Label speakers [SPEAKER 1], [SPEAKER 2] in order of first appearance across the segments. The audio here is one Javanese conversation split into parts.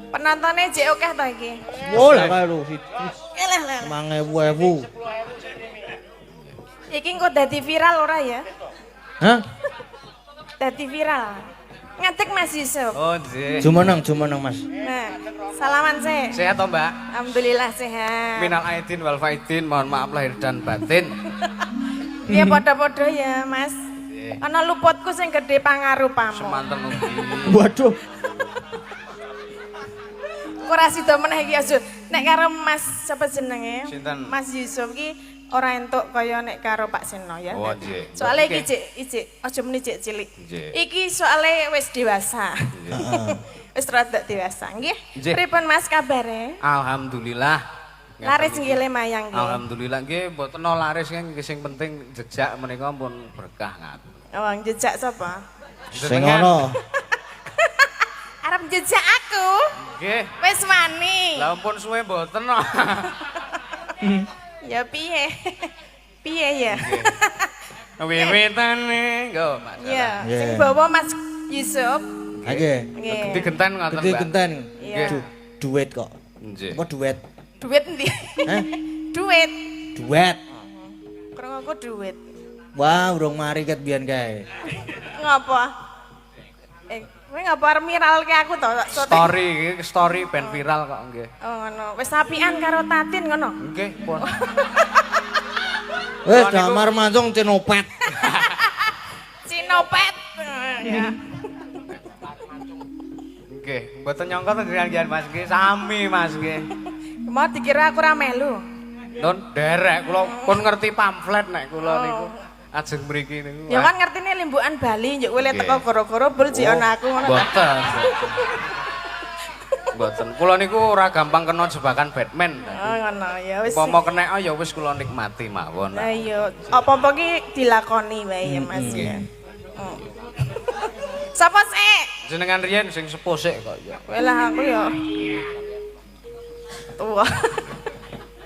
[SPEAKER 1] Penontonnya jek akeh ta iki.
[SPEAKER 2] Oh lah karo
[SPEAKER 1] Eleh leh.
[SPEAKER 2] 5.000.
[SPEAKER 1] Iki engko dadi viral ora ya?
[SPEAKER 2] Hah?
[SPEAKER 1] Dadi viral. Ngadeg Mas Yusuf.
[SPEAKER 3] Oh, nggih.
[SPEAKER 2] Jumeneng Mas.
[SPEAKER 1] Nah, salaman sih.
[SPEAKER 3] Sehat toh, Mbak?
[SPEAKER 1] Alhamdulillah sehat.
[SPEAKER 3] Minal aidin wal faidin, mohon maaf lahir dan batin.
[SPEAKER 1] Iya padha-padha ya, Mas. Ana luputku sing gedhe pangaruh pamu.
[SPEAKER 3] Semanten ugi.
[SPEAKER 2] Waduh.
[SPEAKER 1] Ora sida meneh iki Yusuf. Nek karo Mas sapa jenenge?
[SPEAKER 3] Sinten?
[SPEAKER 1] Mas Yusuf iki ora entuk kaya nek karo Pak Seno ya.
[SPEAKER 3] Oh, nggih.
[SPEAKER 1] Soale iki cek aja muni cek cilik.
[SPEAKER 3] Nggih.
[SPEAKER 1] Iki soale wis dewasa. Wis rada dewasa nggih.
[SPEAKER 3] Nggih.
[SPEAKER 1] Pripun Mas kabare?
[SPEAKER 3] Alhamdulillah.
[SPEAKER 1] Laris nggih le mayang nggih.
[SPEAKER 3] Alhamdulillah nggih mboten laris nggih sing penting jejak menika pun berkah ngaten.
[SPEAKER 1] Oh, jejak sapa?
[SPEAKER 2] Sing ngono.
[SPEAKER 1] Arep jejak aku.
[SPEAKER 3] Nggih.
[SPEAKER 1] Wis wani.
[SPEAKER 3] Lah ampun suwe mboten.
[SPEAKER 1] Ya piye? Piye ya?
[SPEAKER 3] Wiwitane nggo Mas.
[SPEAKER 1] Iya,
[SPEAKER 2] Iya.
[SPEAKER 1] sing bawa Mas Yusuf.
[SPEAKER 2] Nggih.
[SPEAKER 1] Nggih.
[SPEAKER 3] Gede genten ngoten,
[SPEAKER 2] Gede
[SPEAKER 3] Mbak.
[SPEAKER 2] genten.
[SPEAKER 1] Iya.
[SPEAKER 2] Duet kok.
[SPEAKER 3] Nggih.
[SPEAKER 2] Apa duet?
[SPEAKER 1] Duit endi?
[SPEAKER 2] Hah?
[SPEAKER 1] Duit.
[SPEAKER 2] Duet.
[SPEAKER 1] Krungu aku duit.
[SPEAKER 2] Wah, urung mari ket biyen kae.
[SPEAKER 1] Ngapa? Kowe ngapa arep miralke aku to?
[SPEAKER 3] Story ben viral kok nggih.
[SPEAKER 1] Oh ngono. Wis apian karo Tatin ngono.
[SPEAKER 3] Nggih, pun.
[SPEAKER 2] Wis damar mancung cinopet.
[SPEAKER 1] Cinopet. Ya.
[SPEAKER 3] Nggih, mboten nyangka to nggih Mas nggih, sami Mas nggih.
[SPEAKER 1] Mau dikira aku ra melu.
[SPEAKER 3] Nun derek kula pun ngerti pamflet nek kula niku. Ajeng mriki niku.
[SPEAKER 1] Ya kan ngertine limbukan Bali njuk kowe teko goro-goro bul jek ana aku ngono.
[SPEAKER 3] Mboten. Mboten. Kula niku ora gampang kena jebakan Batman.
[SPEAKER 1] Oh ngono ya wis.
[SPEAKER 3] Upama kena ya wis kula nikmati mawon.
[SPEAKER 1] Lah iya, apa-apa ki dilakoni wae ya Mas ya. Sapa sik?
[SPEAKER 3] Jenengan riyen sing sepuh sik kok ya.
[SPEAKER 1] Kowe lah aku ya. Tua.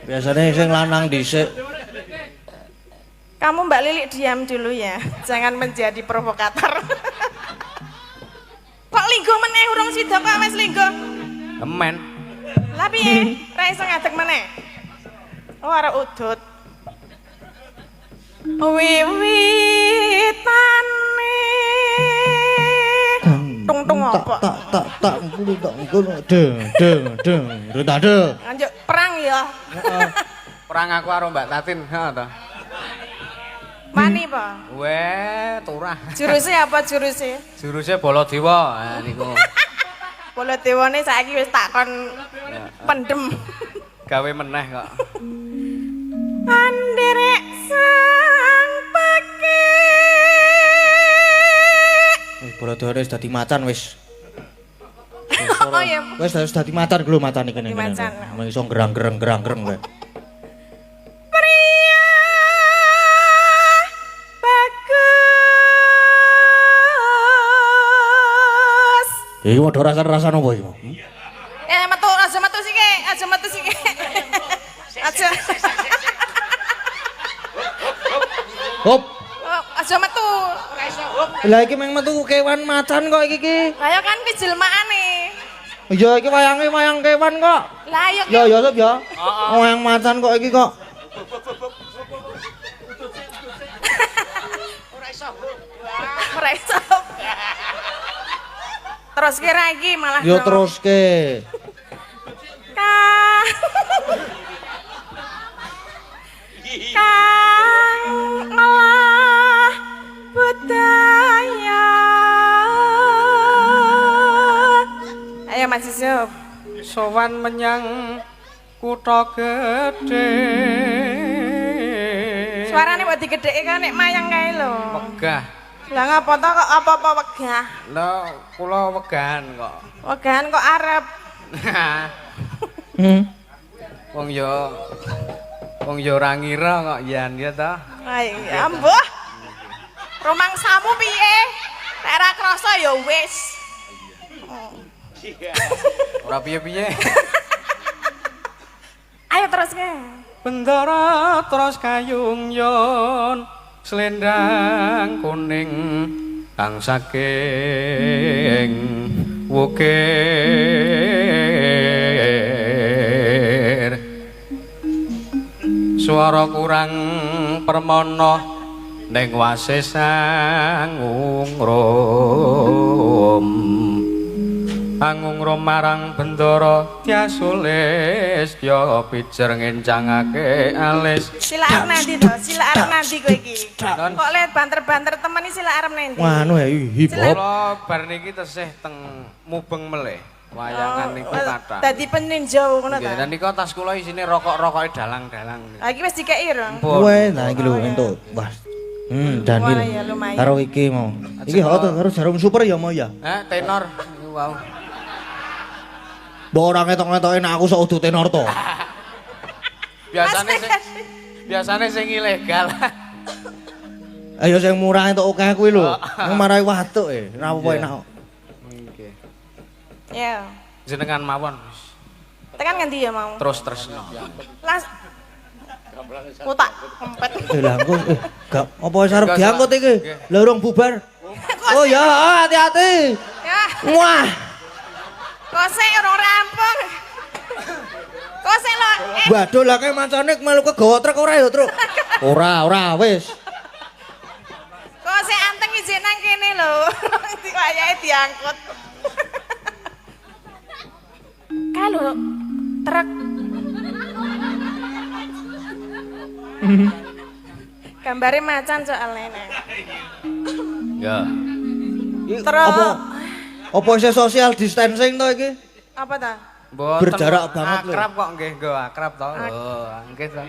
[SPEAKER 2] Biasanya sing lanang dhisik.
[SPEAKER 1] Kamu Mbak Lilik diam dulu ya. Jangan menjadi provokator. Kok linggo meneh urung sida kok wis linggo?
[SPEAKER 3] Kemen.
[SPEAKER 1] Lah piye? Ra iso ngadeg meneh. Oh arek udut. Wiwitane tung apa?
[SPEAKER 2] Tak ngulu deng retade.
[SPEAKER 1] Lanjut perang ya.
[SPEAKER 3] Perang aku karo Mbak Tatin, ha to.
[SPEAKER 1] Mani apa?
[SPEAKER 3] Weh, turah.
[SPEAKER 1] Jurusnya apa jurusnya?
[SPEAKER 3] Jurusnya Baladewa. Ha niku.
[SPEAKER 1] Baladewane saiki wis takon pendem.
[SPEAKER 3] Gawe meneh kok.
[SPEAKER 1] Anderek sang pake.
[SPEAKER 2] Baladewa wis dadi macan wis.
[SPEAKER 1] Oh ya.
[SPEAKER 2] Wis dadi macan lho macan iki kene.
[SPEAKER 1] Dadi macan.
[SPEAKER 2] Mung iso gerang-gereng kowe.
[SPEAKER 1] Pria bagus.
[SPEAKER 2] Iki mau rasa-rasa opo iki?
[SPEAKER 1] Metu aja metu sike, aja metu sike. Aja.
[SPEAKER 2] Hop.
[SPEAKER 1] Oh, aja metu. Ora iso.
[SPEAKER 2] Lah iki meng metu kewan macan kok iki.
[SPEAKER 1] Lah ya kan ki jelmaane.
[SPEAKER 2] Iya iki wayang kewan kok.
[SPEAKER 1] Lah ya
[SPEAKER 2] Ya ya Sob ya. Wayang macan kok iki kok.
[SPEAKER 1] ora iso. Terus kira iki malah.
[SPEAKER 2] Yo teruske.
[SPEAKER 1] Kang ngolah budaya. Ayo Mas Yusuf.
[SPEAKER 3] Sowan menyang kutha gedhe.
[SPEAKER 1] Suarane mbok digedheke kan nek mayang kae lho.
[SPEAKER 3] Wegah.
[SPEAKER 1] Lah ngapa to kok apa-apa wegah?
[SPEAKER 3] Lah kula wegahan kok.
[SPEAKER 1] Wegahan kok arep.
[SPEAKER 3] Wong yo ora ngira kok yen ya ta.
[SPEAKER 1] Ayo ya mbuh. Romangsamu piye? Nek ora krasa ya wis.
[SPEAKER 3] Ora piye-piye.
[SPEAKER 1] Ayo terus ke.
[SPEAKER 3] Bendara terus kayung yon selendang kuning kang saking wukir swara kurang permana ning wase sangungrum angungrum marang bendara tiasulis tya pijer ngencangake alis
[SPEAKER 1] Sila arep nanti to? Sila arep nanti kowe iki. Kok lihat banter-banter temen iki sila arep nanti.
[SPEAKER 2] Anu ya hip hop.
[SPEAKER 3] kula bar niki tesih teng mubeng melih wayangan niku kathah
[SPEAKER 1] Dadi peninjau ngono
[SPEAKER 3] nggih
[SPEAKER 1] ta.
[SPEAKER 3] dan niku tas kula isine rokok-rokoke dalang-dalang
[SPEAKER 1] Ha iki wis dikeki ro.
[SPEAKER 2] Weh, nah iki lho entuk. Wah. Dan
[SPEAKER 1] Wah, ya lumayan.
[SPEAKER 2] karo iki mau. Iki hot karo jarum super ya mau ya.
[SPEAKER 3] tenor niku wau
[SPEAKER 2] Mbok ora ngetok-ngetoke nek aku sok udu tenor to.
[SPEAKER 3] biasane sing ilegal
[SPEAKER 2] Ayo sing murah entuk akeh kuwi lho. Nang marai watuk ora apa-apa enak.
[SPEAKER 3] nggih
[SPEAKER 1] Ya.
[SPEAKER 3] jenengan mawon
[SPEAKER 1] Tekan ngendi ya mau?
[SPEAKER 3] terus tresno
[SPEAKER 1] Las Kotak kempet.
[SPEAKER 2] Lah engko gak apa wis arep
[SPEAKER 3] Gak,
[SPEAKER 2] diangkut iki.
[SPEAKER 3] nggih.
[SPEAKER 2] Lah urung bubar. Oh ya, hati-hati.
[SPEAKER 1] Ya,
[SPEAKER 2] Wah.
[SPEAKER 1] kok sik ora rampung. Kok sik lo
[SPEAKER 2] Waduh lah kayak mancane melu kegawa truk ora ya, Truk? Ora wis.
[SPEAKER 1] kok sik anteng ijik nang kene lho. Wayahe diangkut. Kalau truk gambare macan soalnya nek.
[SPEAKER 3] ya
[SPEAKER 1] Truk.
[SPEAKER 2] Apa isih social distancing to iki?
[SPEAKER 1] Apa ta?
[SPEAKER 3] Mboten,
[SPEAKER 2] Berjarak banget lho.
[SPEAKER 3] akrab kok nggih nggo akrab to lho nggih to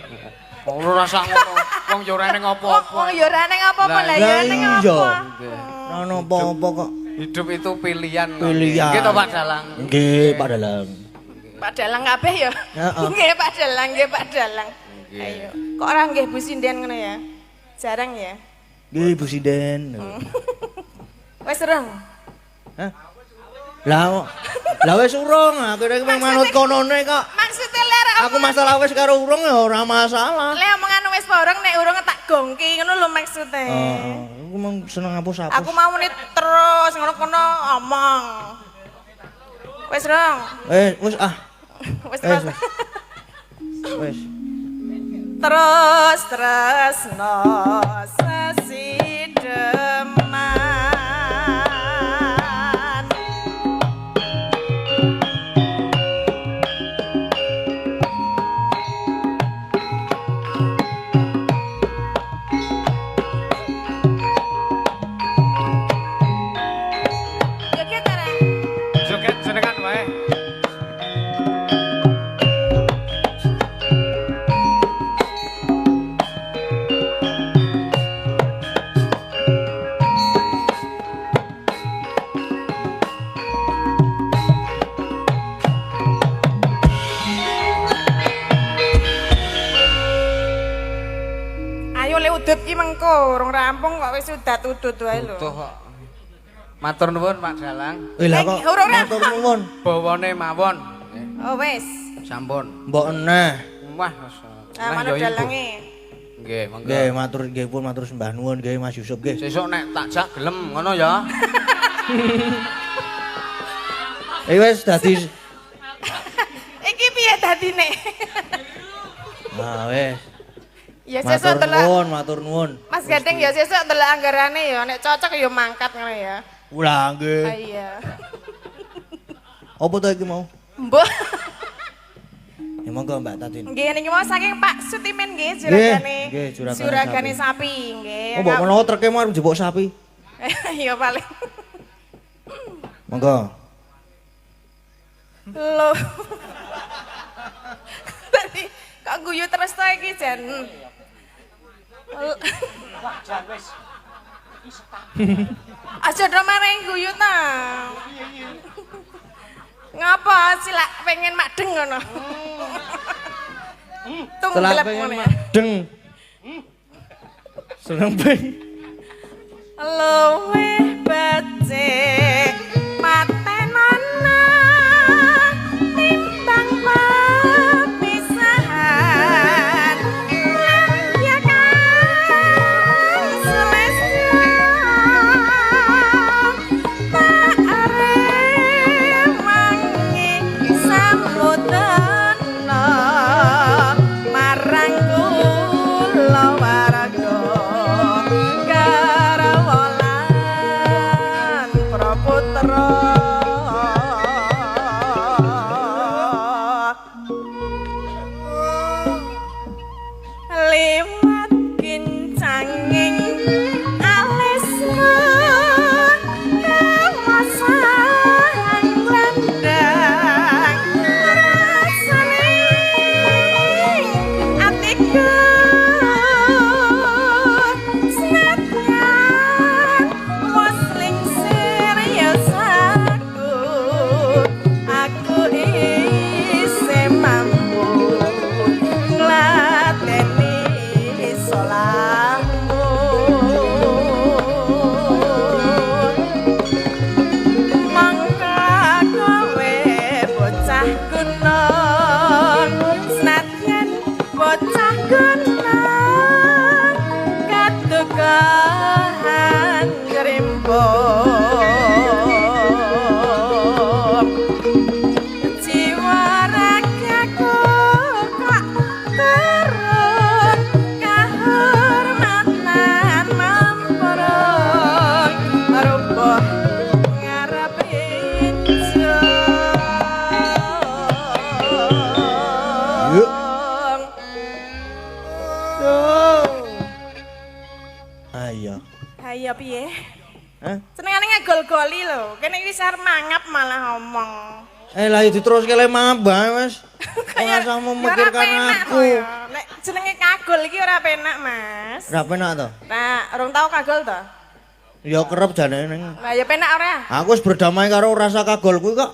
[SPEAKER 3] wong ora rasa ngono wong yo ora ning apa-apa
[SPEAKER 1] Wong ya ora ning apa-apa lah ya ning
[SPEAKER 2] iya.
[SPEAKER 1] apa.
[SPEAKER 2] Ora ono apa-apa kok.
[SPEAKER 3] hidup itu pilihan
[SPEAKER 2] Pilihan.
[SPEAKER 3] nggih to Pak Dalang
[SPEAKER 2] Nggih, Pak Dalang.
[SPEAKER 1] Pak Dalang kabeh ya.
[SPEAKER 2] Heeh.
[SPEAKER 1] Nggih Pak Dalang, nggih Pak Dalang.
[SPEAKER 3] Nggih.
[SPEAKER 1] Ayo. Kok ora nggih Bu Sinden ngono ya? Jarang ya.
[SPEAKER 2] Nggih, Bu Sinden.
[SPEAKER 1] Wes reng.
[SPEAKER 2] Hah? Lah wis urung, aku iki manut konone kok.
[SPEAKER 1] Maksudnya ler
[SPEAKER 2] Aku masalah wis karo urung ya ora masalah.
[SPEAKER 1] le omongan wis bareng nek urung tak gongki ngono lho maksudnya.
[SPEAKER 2] Aku mau seneng hapus-hapus.
[SPEAKER 1] Aku mau muni terus ngono kono omong. Wes reng.
[SPEAKER 2] Wis ah.
[SPEAKER 1] Wes
[SPEAKER 2] Wis.
[SPEAKER 1] terus.
[SPEAKER 2] Wis.
[SPEAKER 1] Terus no sesideman. Joget ta, Ren?
[SPEAKER 3] joget jenengan wae
[SPEAKER 1] Ayo le udut ki mengko, urung rampung kok wis udat udut wae lho.
[SPEAKER 3] Butuh kok. Matur nuwun Pak Dalang.
[SPEAKER 2] Lah kok
[SPEAKER 1] Urung, Ren.
[SPEAKER 2] matur nuwun.
[SPEAKER 3] Bawane mawon.
[SPEAKER 1] Oh wis.
[SPEAKER 3] Sampun.
[SPEAKER 2] Mbok eneh.
[SPEAKER 3] Wah,
[SPEAKER 1] Ah manut dalange.
[SPEAKER 3] Nggih, monggo.
[SPEAKER 2] Nggih, nggih pun matur sembah nuwun nggih Mas Yusuf nggih.
[SPEAKER 3] Sesuk nek tak jak gelem ngono ya.
[SPEAKER 2] Wis dadi
[SPEAKER 1] Iki piye dadine?
[SPEAKER 2] Nah, wis.
[SPEAKER 1] Ya sesuk
[SPEAKER 2] Matur
[SPEAKER 1] delok.
[SPEAKER 2] nuwun, matur nuwun.
[SPEAKER 1] Mas Gading ya sesuk delok anggarane ya nek cocok ya mangkat ngono ya.
[SPEAKER 2] Lah nggih.
[SPEAKER 1] Ah iya.
[SPEAKER 2] Apa to iki mau?
[SPEAKER 1] Mbok.
[SPEAKER 2] Ya monggo Mbak Tatin.
[SPEAKER 1] Nggih niki mau saking Pak Sutimen nggih juragane.
[SPEAKER 2] Nggih, juragane
[SPEAKER 1] Juragane sapi nggih.
[SPEAKER 2] Oh, mbok menawa treke mau arep jebok sapi.
[SPEAKER 1] Iya paling.
[SPEAKER 2] Monggo.
[SPEAKER 1] Loh. Tadi kok guyu terus to iki jan. Aja do mareng guyu ta. Ngapa silak pengen madeng ngono?
[SPEAKER 2] Setelah
[SPEAKER 1] Tungglep
[SPEAKER 2] pengen
[SPEAKER 1] ngono ya.
[SPEAKER 2] madeng. Seneng ping.
[SPEAKER 1] Luwih becik matenana timbang papisahan ya kan semesta putra liwat kincanging alismu kamasang landang rasane atiku senatyan musling serius aku isih mampu nglateni solahmu mangka kowe bocah gunung senadyan bocah gunung katukahan ngrimbung jiwa ragaku kok turun kahormatan memperung rubuh ngarep
[SPEAKER 2] Yuk. Ayo.
[SPEAKER 1] ayo piye
[SPEAKER 2] Hah?
[SPEAKER 1] senengane ngagol-goli lho kene iki sar mangap malah ngomong
[SPEAKER 2] Lah diteruske le mambah Mas. Ora usah memikirkan aku.
[SPEAKER 1] nek jenenge kagol iki ora penak Mas
[SPEAKER 2] Ora penak to?
[SPEAKER 1] nah rung tau kagol to
[SPEAKER 2] Ya kerep jane ning.
[SPEAKER 1] lah ya penak ora
[SPEAKER 2] Aku wis berdamai karo rasa kagol kuwi kok.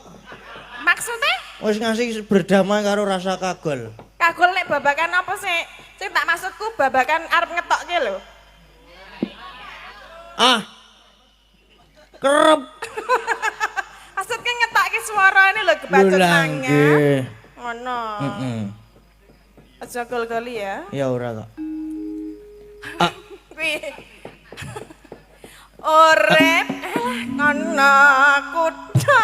[SPEAKER 1] maksudnya
[SPEAKER 2] Wis ngasih berdamai karo rasa kagol.
[SPEAKER 1] kagol nek babakan apa sih sing tak maksudku babakan arep ngetokke lho
[SPEAKER 2] Ah. Kerep.
[SPEAKER 1] maksudnya ngetokke suarane lho kebacut
[SPEAKER 2] Lho,
[SPEAKER 1] tangan
[SPEAKER 2] nggih.
[SPEAKER 1] ngono
[SPEAKER 2] Heeh.
[SPEAKER 1] aja gol-goli ya
[SPEAKER 2] Ya ora kok.
[SPEAKER 1] kuwi urip ana kutha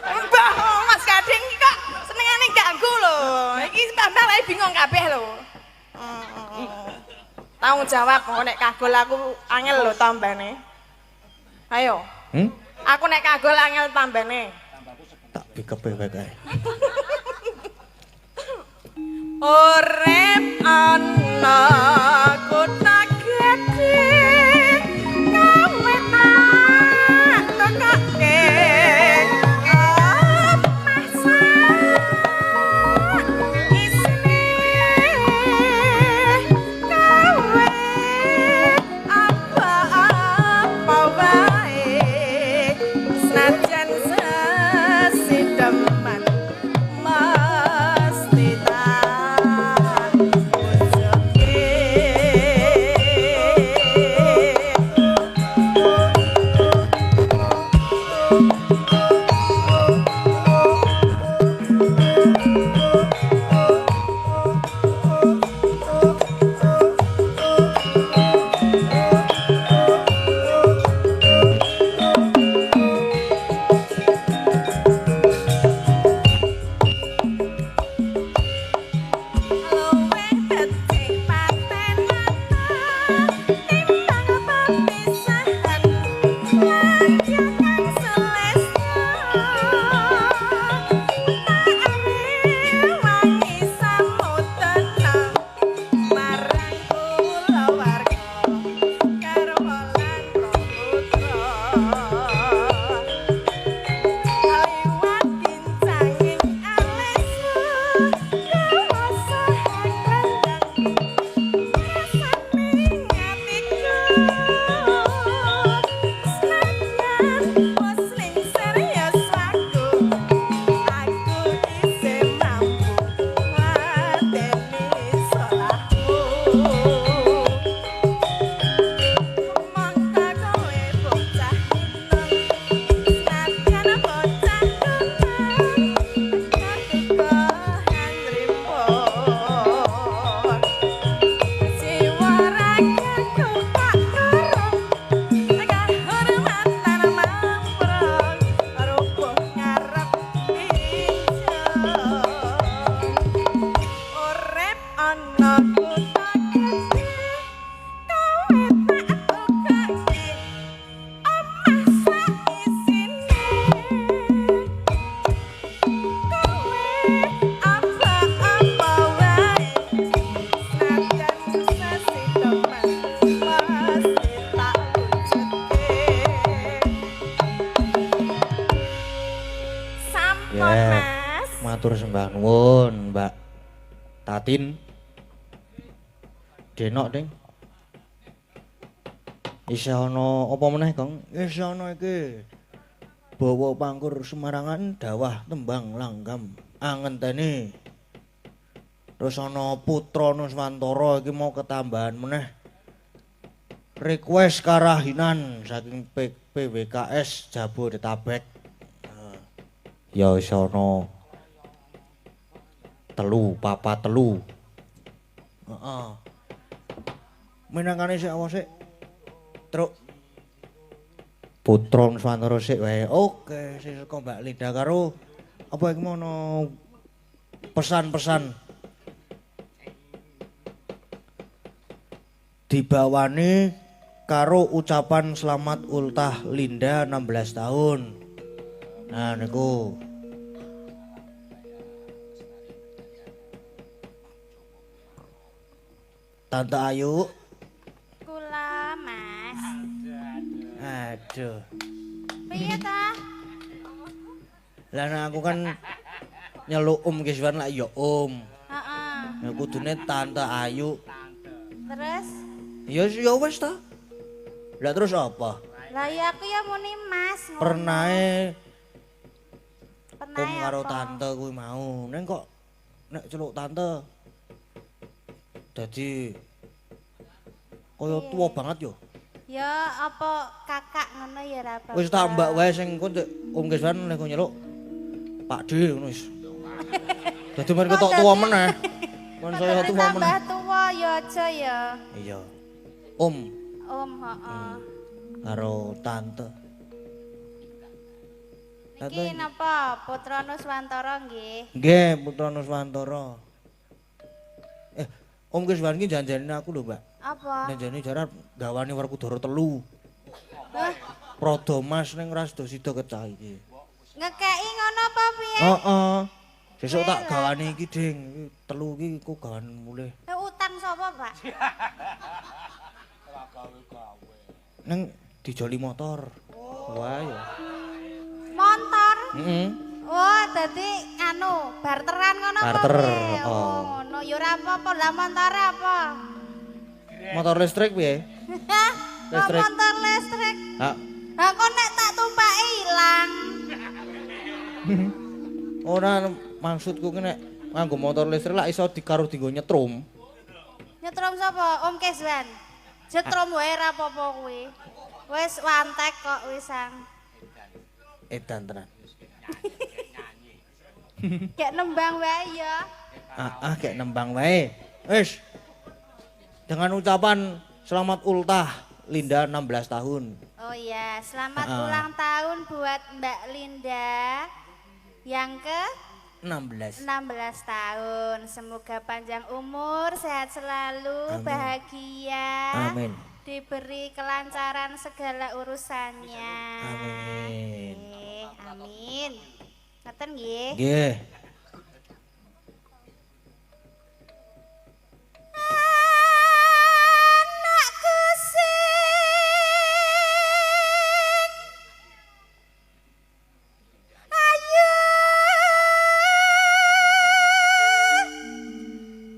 [SPEAKER 1] mbah Mas Kading iki kok senengane ganggu lho iki mbah lagi bingung kabeh lho tanggung jawab kok nek kagol aku angel lho tambane ayo aku nek kagol angel tambane
[SPEAKER 2] Tak bikepe wae kae.
[SPEAKER 1] urip ana kutha gedhe kowe tak tekokke Senajan sesideman mesti tak Celestial Mon,
[SPEAKER 2] Ya,
[SPEAKER 1] Mas.
[SPEAKER 2] matur sembah nuwun, Mbak Tatin. Denok, Ding. Isih ana apa meneh, Kang? Isih ana iki. Bawa pangkur Semarangan dawah tembang langgam angenteni. Terus ana Putra Nuswantara iki mau ketambahan meneh. Request karahinan saking PWKS Jabodetabek. Ya wis ana 3, 4, 3. Heeh. Menangane sik awas sik. Truk. Putra Nuswantara sik wae. Oke, sing saka Mbak Linda karo apa iki mono pesan-pesan dibawani karo ucapan selamat ultah Linda 16 tahun. Nah niku. Tante Ayu.
[SPEAKER 1] Kula, Mas.
[SPEAKER 2] Aduh.
[SPEAKER 1] Piye ta?
[SPEAKER 2] Lah nek aku kan nyeluk Kiswan lak ya
[SPEAKER 1] Heeh.
[SPEAKER 2] Ya kudune Tante Ayu.
[SPEAKER 1] Terus?
[SPEAKER 2] Ya wis ta. Lah terus apa?
[SPEAKER 1] Lah ya aku ya muni Mas. ngono.
[SPEAKER 2] Pernahe
[SPEAKER 1] Penae
[SPEAKER 2] karo
[SPEAKER 1] apa?
[SPEAKER 2] tante kuwi mau. Neng kok nek celuk tante dadi kaya tuwa banget yo.
[SPEAKER 1] Ya apa kakak ngono ya ra apa.
[SPEAKER 2] Wis tak mbak wae sing engko cek Kiswan nek nyeluk Pak D ngono wis. Dadi men ketok tuwa meneh. Men saya tuwa meneh.
[SPEAKER 1] Tambah tuwa ya aja ya.
[SPEAKER 2] Iya.
[SPEAKER 1] Om, heeh.
[SPEAKER 2] Karo tante.
[SPEAKER 1] Niki napa Putra Nuswantara nggih?
[SPEAKER 2] Nggih, Putra Nuswantara. Kiswan iki janjane aku lho, Mbak.
[SPEAKER 1] Apa?
[SPEAKER 2] Janjane jaran gawani Werkudara 3.
[SPEAKER 1] Hah?
[SPEAKER 2] Prada Mas ning ora sida kecah iki.
[SPEAKER 1] Ngekeki ngono apa piye?
[SPEAKER 2] Heeh. Sesuk tak gawani iki, Ding. Iki 3 iki ku gawan mulih.
[SPEAKER 1] Utang sapa, Pak?
[SPEAKER 2] Neng dijoli motor. Wah ya.
[SPEAKER 1] Montor.
[SPEAKER 2] Heeh.
[SPEAKER 1] Oh, dadi anu, barteran ngono apa
[SPEAKER 2] Barter,
[SPEAKER 1] piye?
[SPEAKER 2] oh.
[SPEAKER 1] Oh, ngono ya ora apa-apa. Lah montore apa?
[SPEAKER 2] Motor listrik piye?
[SPEAKER 1] Hah? Kok
[SPEAKER 2] Listrik.
[SPEAKER 1] motor listrik?
[SPEAKER 2] Hah.
[SPEAKER 1] Lah kok nek tak tumpaki ilang.
[SPEAKER 2] Ora maksudku ki nek nganggo motor listrik lak iso karo dienggo nyetrum.
[SPEAKER 1] Nyetrum sapa? Om Kiswan. Jetrum wae ra apa-apa kuwi. Wis wantek kok wisan.
[SPEAKER 2] Edan tenan.
[SPEAKER 1] Kayak nembang wae ya.
[SPEAKER 2] Kayak nembang wae. Wis. Dengan ucapan selamat ultah Linda 16 tahun.
[SPEAKER 1] Oh iya, selamat ulang tahun buat Mbak Linda yang ke
[SPEAKER 2] 16.
[SPEAKER 1] 16 tahun. Semoga panjang umur, sehat selalu,
[SPEAKER 2] Amin.
[SPEAKER 1] bahagia.
[SPEAKER 2] Amin.
[SPEAKER 1] Diberi kelancaran segala urusannya.
[SPEAKER 2] Amin.
[SPEAKER 1] Amin. Ngeten nggih.
[SPEAKER 2] Nggih.
[SPEAKER 1] Anakku sing ayu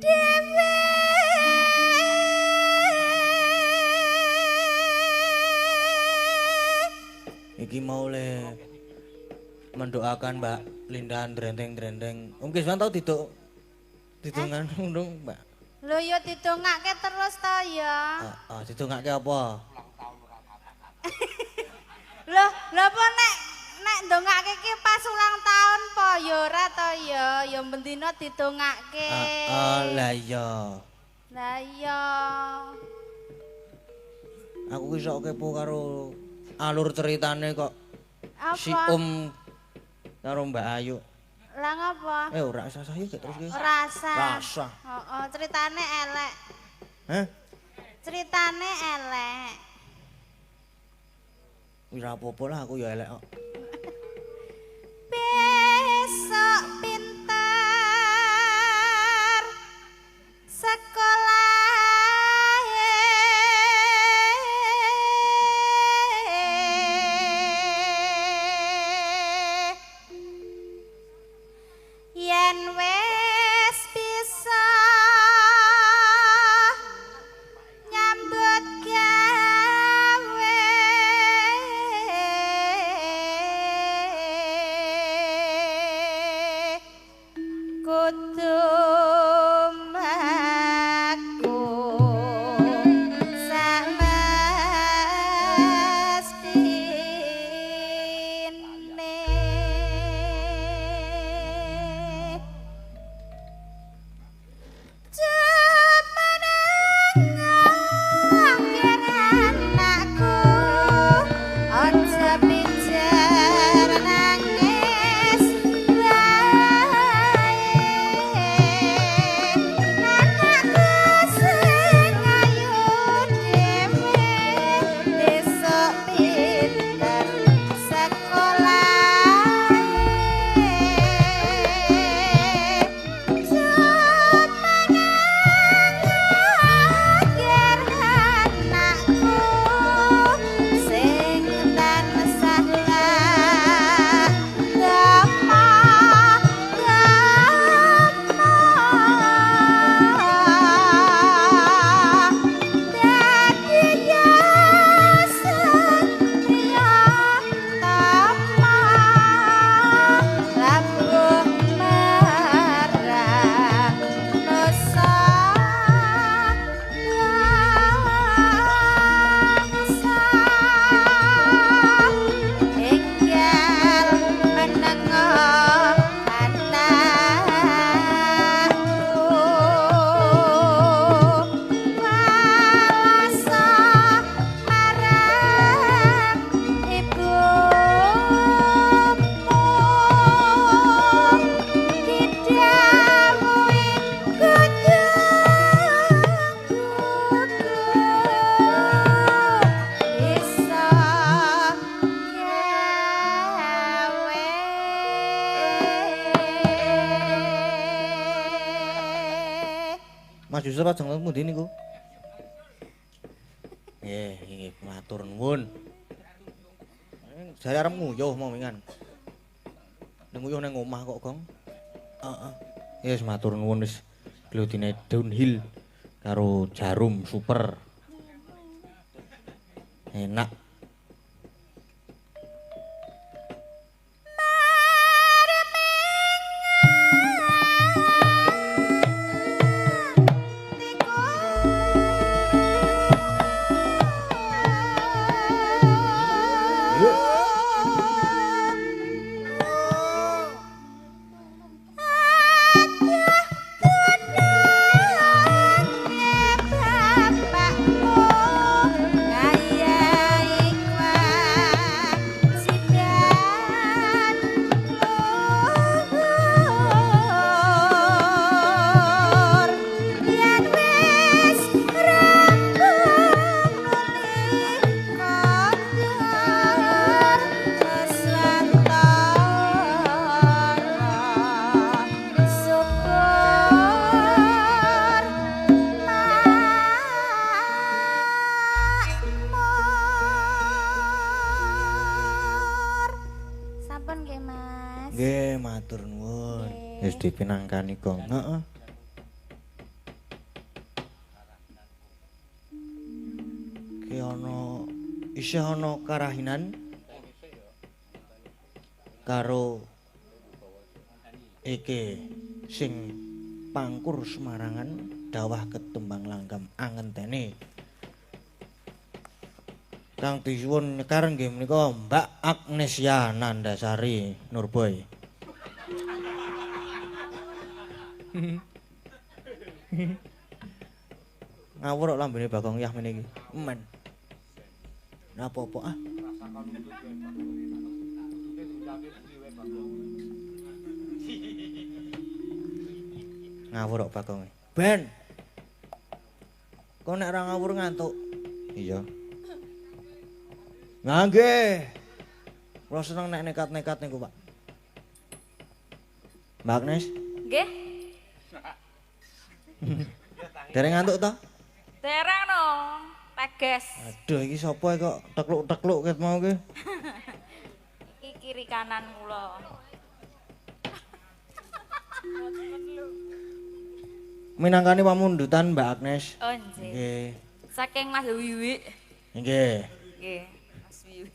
[SPEAKER 1] dhewe.
[SPEAKER 2] Iki mau le mendoakan Mbak Linda drenteng-drenteng. Kiswan tau didongan undung, Mbak.
[SPEAKER 1] Lho ya didongake terus to ya.
[SPEAKER 2] Heeh, didongake apa?
[SPEAKER 1] Lho apa nek ndongake iki pas ulang tahun po ya ora to ya. Ya bendina didongake.
[SPEAKER 2] Lah iya.
[SPEAKER 1] Lah iya.
[SPEAKER 2] Aku ki sok kepo karo alur ceritane kok
[SPEAKER 1] Apa?
[SPEAKER 2] si karo Mbak Ayu.
[SPEAKER 1] Lah ngapa?
[SPEAKER 2] Ora usah yuk terus ki.
[SPEAKER 1] Rasa.
[SPEAKER 2] Rasa.
[SPEAKER 1] Heeh, ceritane elek.
[SPEAKER 2] Hah?
[SPEAKER 1] Ceritane elek.
[SPEAKER 2] Wis apa-apa lah aku ya elek kok.
[SPEAKER 1] Besok pinter sekolah.
[SPEAKER 2] Mas Yusuf ajeng teng pundi niku? Nggih, matur nuwun. Jare arep nguyuh mau wingan. Ning nguyuh nang omah kok, Gong. Heeh. Yes, matur nuwun wis glodine downhill karo jarum super. Enak. Nggih, matur nuwun. Wis dipinangkani, Gong. Heeh. Ki isih ana karahinan karo iki sing pangkur Semarangan dawah ketembang langgam angentene. Kang disuwun nyekar nggih menika Mbak Agnesia Nandasari Nurboy. Ngawur kok lambene Bagong Yah meneh iki. Men. Napa-apa ah? Ngawur kok Bagong. Ben. Kok nek ora ngawur ngantuk. Iya. Nah nggih. Kula seneng nek nekat-nekat niku, Pak. Mbak Agnes?
[SPEAKER 4] Nggih.
[SPEAKER 2] Dereng ngantuk to?
[SPEAKER 4] Dereng no. Teges.
[SPEAKER 2] Aduh iki sapa kok tekluk-tekluk ket mau ki?
[SPEAKER 4] Iki kiri kanan kula.
[SPEAKER 2] Minangkani pamundutan Mbak Agnes.
[SPEAKER 4] Oh nggih.
[SPEAKER 2] Nggih.
[SPEAKER 4] Saking Mas Wiwi.
[SPEAKER 2] Nggih.
[SPEAKER 4] Nggih, Mas Wiwi.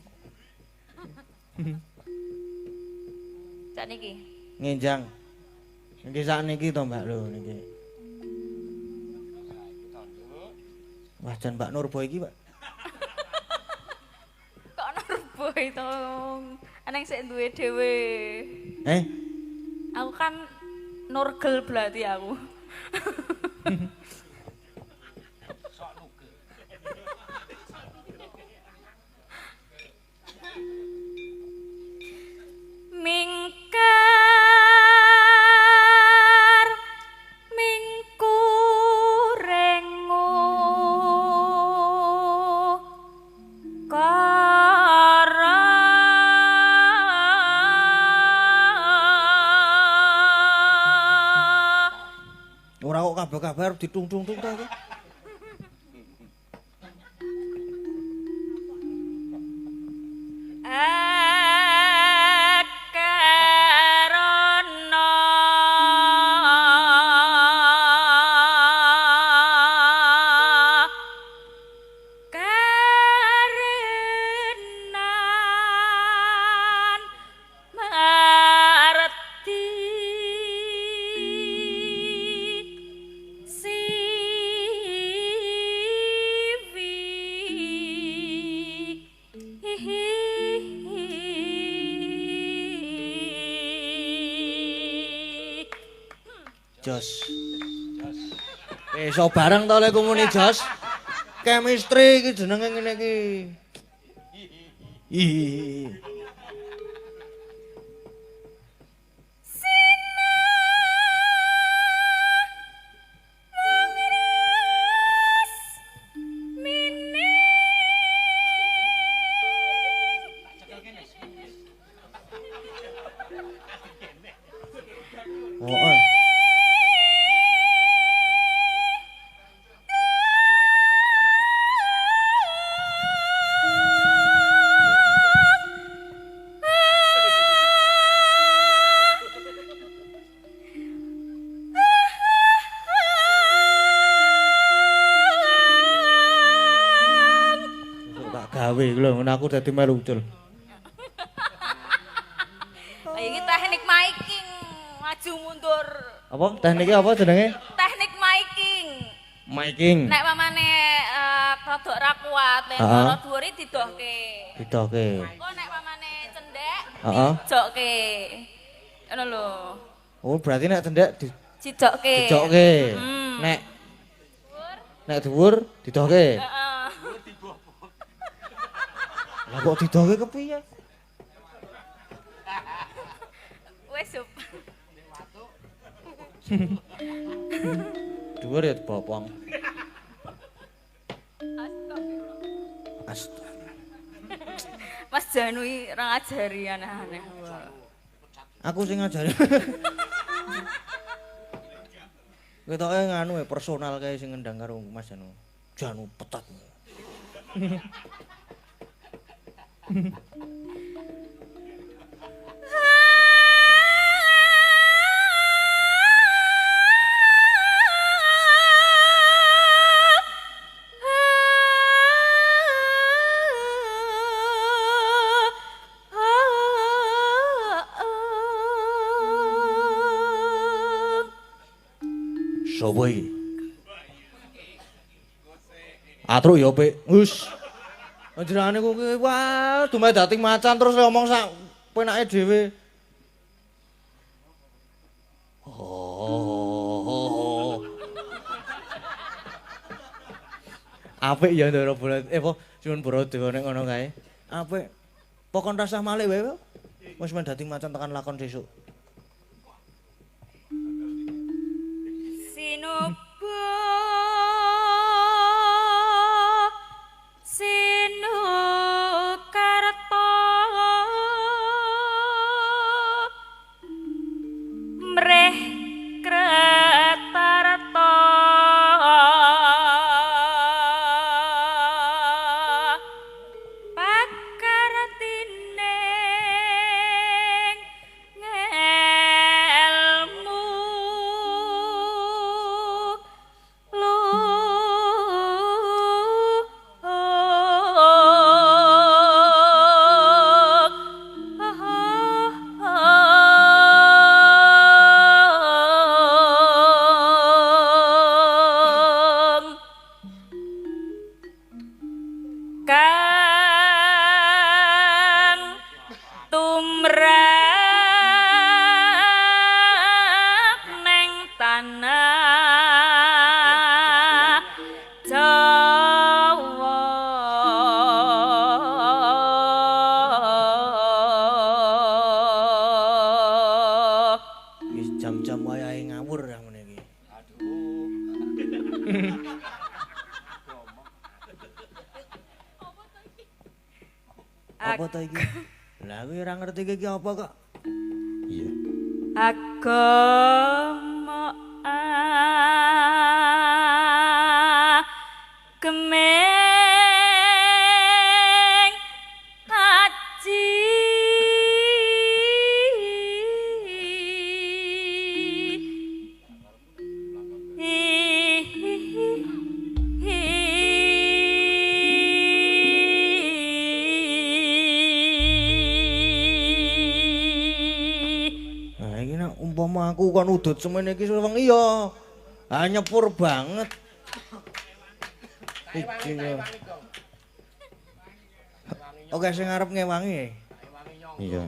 [SPEAKER 4] Sak niki.
[SPEAKER 2] Ngenjang. Niki sakniki to Mbak lho niki. Wah jan Mbak Nurboy iki, Pak.
[SPEAKER 4] Kok Nurboy to? Aneng sik duwe dhewe. Aku kan Nurgel berarti aku. Mingkar mingkurengu kara
[SPEAKER 2] Ora kok kabar-kabar ditung-tung-tung ta iki.
[SPEAKER 4] Akarana karenan marti
[SPEAKER 2] Jos. Iso bareng to le kumuni Jos. Chemistry iki jenenge ngene iki. Ih. Oh. gawe iku lho, ngono aku dadi melu ucul.
[SPEAKER 4] Iki teknik miking, maju mundur.
[SPEAKER 2] Apa tekniknya apa jenenge?
[SPEAKER 4] Teknik miking.
[SPEAKER 2] Miking.
[SPEAKER 4] Nek pamane rodok ra kuat, nek
[SPEAKER 2] Heeh.
[SPEAKER 4] ora dhuwure didohke.
[SPEAKER 2] Didoke.
[SPEAKER 4] Engko nek pamane cendhek,
[SPEAKER 2] Heeh.
[SPEAKER 4] dijokke. Ngono lho.
[SPEAKER 2] Oh, berarti nek cendhek
[SPEAKER 4] Dijokke.
[SPEAKER 2] dijokke.
[SPEAKER 4] Hmm.
[SPEAKER 2] Nek dhuwur didoke.
[SPEAKER 4] Heeh.
[SPEAKER 2] Lah kok didoke kepiye?
[SPEAKER 4] Wes sup.
[SPEAKER 2] Dhuwur ya dibopong. Astaga.
[SPEAKER 4] Mas Janui ra ngajari aneh-aneh.
[SPEAKER 2] Aku sing ngajari. Ketoke nganu personal kae sing ngendang karo Mas Janu. Janu petat. Sopo iki? Atruk ya, Pik. Wis. Panjenengane kuwi wah, dumeh dadi macan terus ngomong sak penake dhewe. Oh. Apik ya Ndara Bulat. Apa Suwun Baladewa nek ngono kae. Apik. Pokon rasah malih wae. Wis men dadi macan tekan lakon sesuk.
[SPEAKER 4] Sinuba Sinukarta mreh Kretarta pakartining ngelmu Kang tumrap neng tanah Jawa
[SPEAKER 2] Wis jam-jam wayahe ngawur yang ngene iki. Apa to iki? Lah kowe ora ngerti iki apa kok? Iya.
[SPEAKER 4] agama gemeng haji
[SPEAKER 2] Nah iki nek umpama aku kon udut semene iki wengi ya. Ah nyepur banget. Iki ya. Oke sing arep ngewangi. Iya.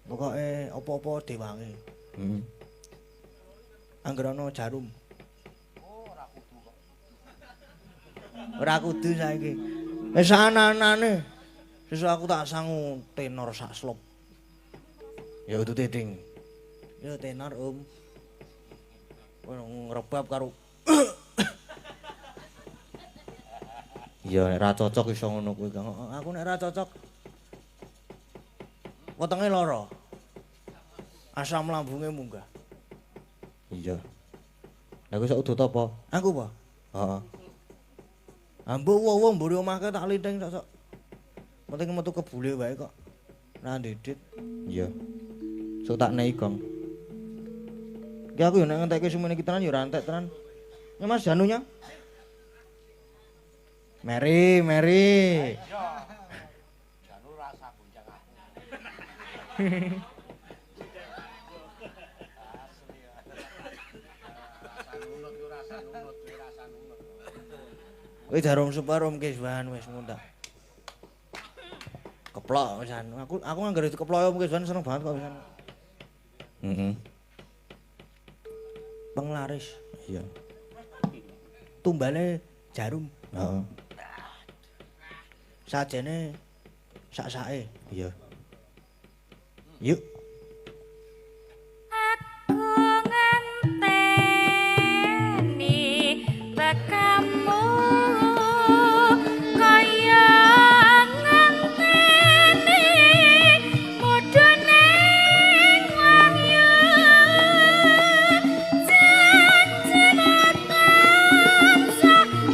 [SPEAKER 2] Pokoke apa-apa diwangi. Heeh. Angger ana jarum. Ora kudu saiki. Wis ana-anane. Sesuk aku tak sangu tenor sak slop. Ya itu titing. Ya tenor ngrebab karo iya nek ra cocok iso ngono kuwi Kang. Aku nek ra cocok wetenge lara. Asam lambunge munggah. Iya. Lah kowe sok udut apa? Aku apa? Heeh. Ambo wong mburi omahke tak linting sok-sok. Penting metu kebule wae kok. Ra ndidit. Iya. Sok tak nei Gong. Ki aku yo nek ngentekke semene iki tenan yo ra entek tenan. Ya Mas Janunya. Mary, Mary.
[SPEAKER 3] Janur rasa goncang aku.
[SPEAKER 2] Kowe jarung separum Kiswan wis nguntak. Keplok pisan. Aku anggere dikeplok Kiswan seneng banget kok pisan. Heeh. Penglaris. Iya. Tumbale jarum. Heeh. Sajene sak-sake. Iya. Yuk.
[SPEAKER 4] Aku ngenteni tekamu kaya ngenteni mudune wahyu janjenatan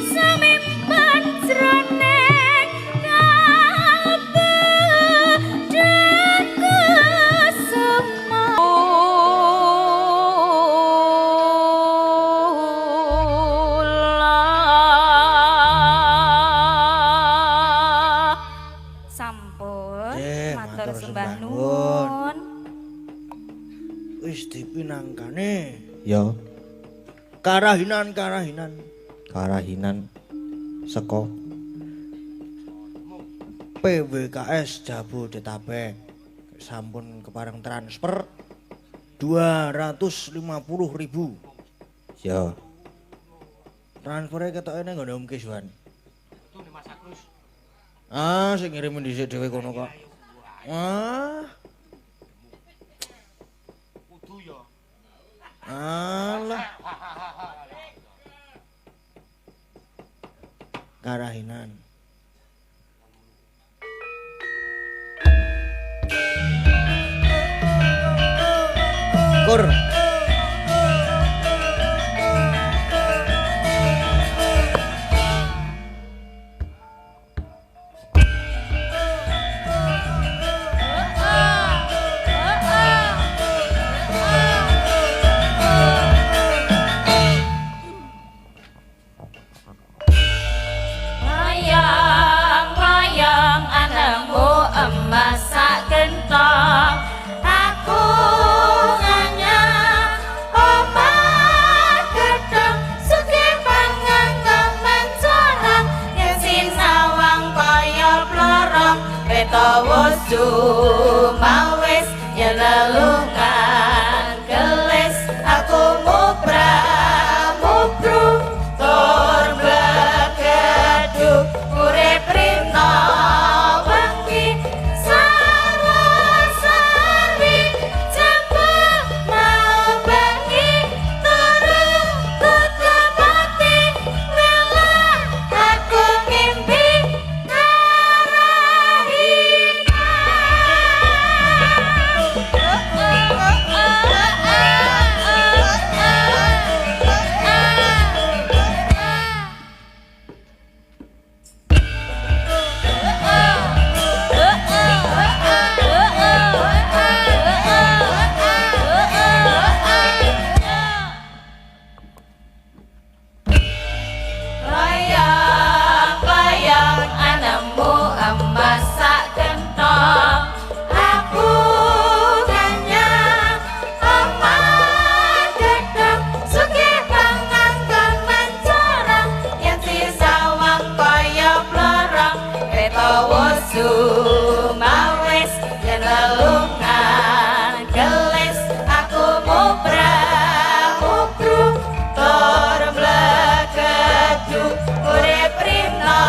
[SPEAKER 4] samimpan jroning kalbu deku sampun
[SPEAKER 2] Nggih,
[SPEAKER 4] matur
[SPEAKER 2] matur
[SPEAKER 4] sembah
[SPEAKER 2] sembah
[SPEAKER 4] nuwun.
[SPEAKER 2] Wis dipinangkane. Ya. Karahinan. Karahinan saka PWKS Jabodetabek sampun kepareng transfer 250.000. Ya. Transfernya ketoke nang nggon Om Kiswan.
[SPEAKER 3] Itu nih Mas Agus.
[SPEAKER 2] Ah, sing ngirim dhisik dhewe kono kok. Ah.
[SPEAKER 3] Kudu ya.
[SPEAKER 2] Alah. Karahinan. Kur.
[SPEAKER 4] Wayang anakmu emas sak gentong aku nganyang omah gedhong sugih panganggong mencorong yen sinawang kaya plorong retawa sumawis yen lelungan gelis aku mubru tur blegedu urip rina wengi sarwa-sarwi jembul mau bengi turu kudu mati lelah aku ngimpi Layang-layang anakmu emas sak gentong aku nganyang omah gedhong sugih panganggong mencorong yen sisawang kaya plorong retawa sumawis yen lelungan gelis aku mubru tur blegedu urip rina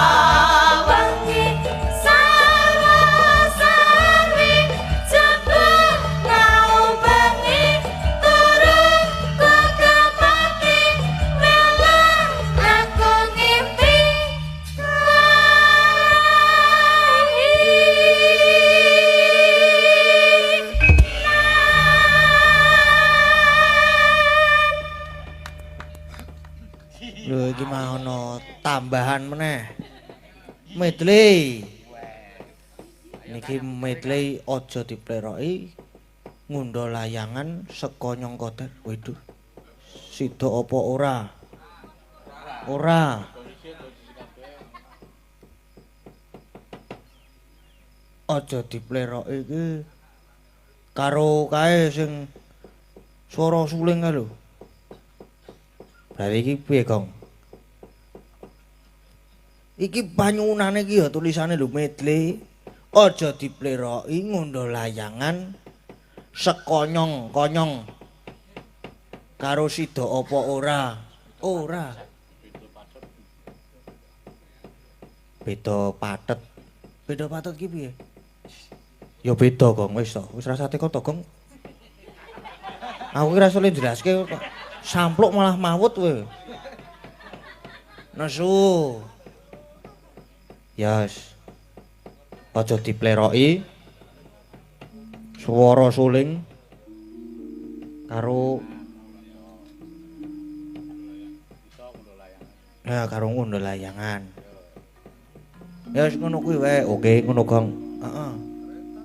[SPEAKER 4] wengi sarwa-sarwi jembul mau bengi turu kudu mati lelah aku ngimpi
[SPEAKER 2] Lho iki mah ana tambahan meneh. Medley. Niki medley aja dipleroki ngundha layangan seka Nyongkoder. Waduh. Sida apa ora? Ora. aja dipleroki iki karo kae sing swara suling kae lho. Berarti iki piye, Gong? Iki panyunane iki ya tulisane lho medley. Aja dipleroki ngundha layangan sekonyong-konyong. Karo sida apa ora? Ora. Beda pathet. Beda pathet ki piye? Ya beda, Gong, wis to. Wis rasate kok to, Gong. Aku ki rasane jelaske kok sampluk malah mawut kowe. Nesu. Yas. Aja dipleroki. Swara suling karo ya karo ngundha layangan. Ya wis ngono kuwi wae. Oke, ngono, Gong.